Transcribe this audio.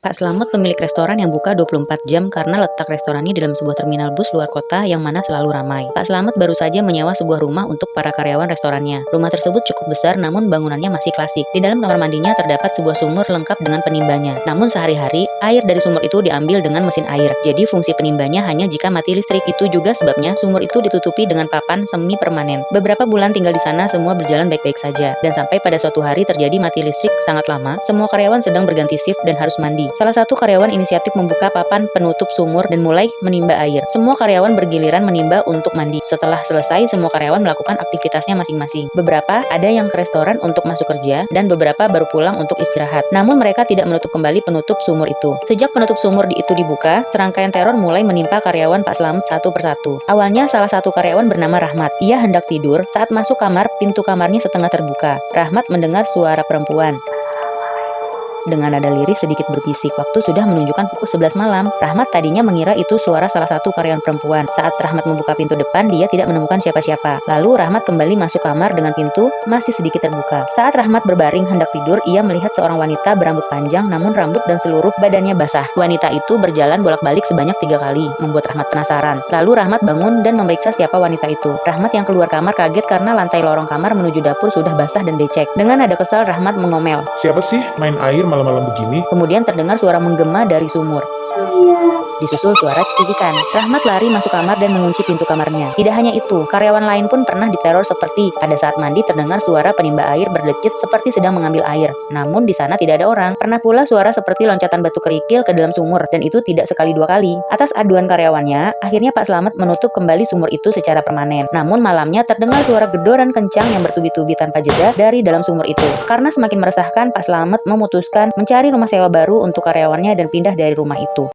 Pak Slamet pemilik restoran yang buka 24 jam karena letak restorannya di dalam sebuah terminal bus luar kota yang mana selalu ramai. Pak Slamet baru saja menyewa sebuah rumah untuk para karyawan restorannya. Rumah tersebut cukup besar namun bangunannya masih klasik. Di dalam kamar mandinya terdapat sebuah sumur lengkap dengan penimbanya. Namun sehari-hari, air dari sumur itu diambil dengan mesin air. Jadi fungsi penimbanya hanya jika mati listrik. Itu juga sebabnya sumur itu ditutupi dengan papan semi permanen. Beberapa bulan tinggal di sana semua berjalan baik-baik saja. Dan sampai pada suatu hari terjadi mati listrik sangat lama, semua karyawan sedang berganti shift dan harus mandi. Salah satu karyawan inisiatif membuka papan penutup sumur dan mulai menimba air. Semua karyawan bergiliran menimba untuk mandi. Setelah selesai, semua karyawan melakukan aktivitasnya masing-masing. Beberapa ada yang ke restoran untuk masuk kerja dan beberapa baru pulang untuk istirahat. Namun mereka tidak menutup kembali penutup sumur itu. Sejak penutup sumur itu dibuka, serangkaian teror mulai menimpa karyawan Pak Slamet satu persatu. Awalnya salah satu karyawan bernama Rahmat. Ia hendak tidur, saat masuk kamar, pintu kamarnya setengah terbuka. Rahmat mendengar suara perempuan. Dengan nada lirih sedikit berbisik, waktu sudah menunjukkan pukul 11 malam. Rahmat tadinya mengira itu suara salah satu karyawan perempuan. Saat Rahmat membuka pintu depan, dia tidak menemukan siapa-siapa. Lalu Rahmat kembali masuk kamar dengan pintu masih sedikit terbuka. Saat Rahmat berbaring hendak tidur, ia melihat seorang wanita berambut panjang namun rambut dan seluruh badannya basah. Wanita itu berjalan bolak-balik sebanyak 3 kali, membuat Rahmat penasaran. Lalu Rahmat bangun dan memeriksa siapa wanita itu. Rahmat yang keluar kamar kaget karena lantai lorong kamar menuju dapur sudah basah dan becek. Dengan nada kesal, Rahmat mengomel. Siapa sih main air malam-malam begini? Kemudian terdengar suara menggema dari sumur. Disusul suara cekikikan. Rahmat lari masuk kamar dan mengunci pintu kamarnya. Tidak hanya itu, karyawan lain pun pernah diteror seperti pada saat mandi terdengar suara penimba air berdecit seperti sedang mengambil air. Namun di sana tidak ada orang. Pernah pula suara seperti loncatan batu kerikil ke dalam sumur dan itu tidak sekali 2 kali. Atas aduan karyawannya, akhirnya Pak Slamet menutup kembali sumur itu secara permanen. Namun malamnya terdengar suara gedoran kencang yang bertubi-tubi tanpa jeda dari dalam sumur itu. Karena semakin meresahkan, Pak Slamet memutuskan mencari rumah sewa baru untuk karyawannya dan pindah dari rumah itu.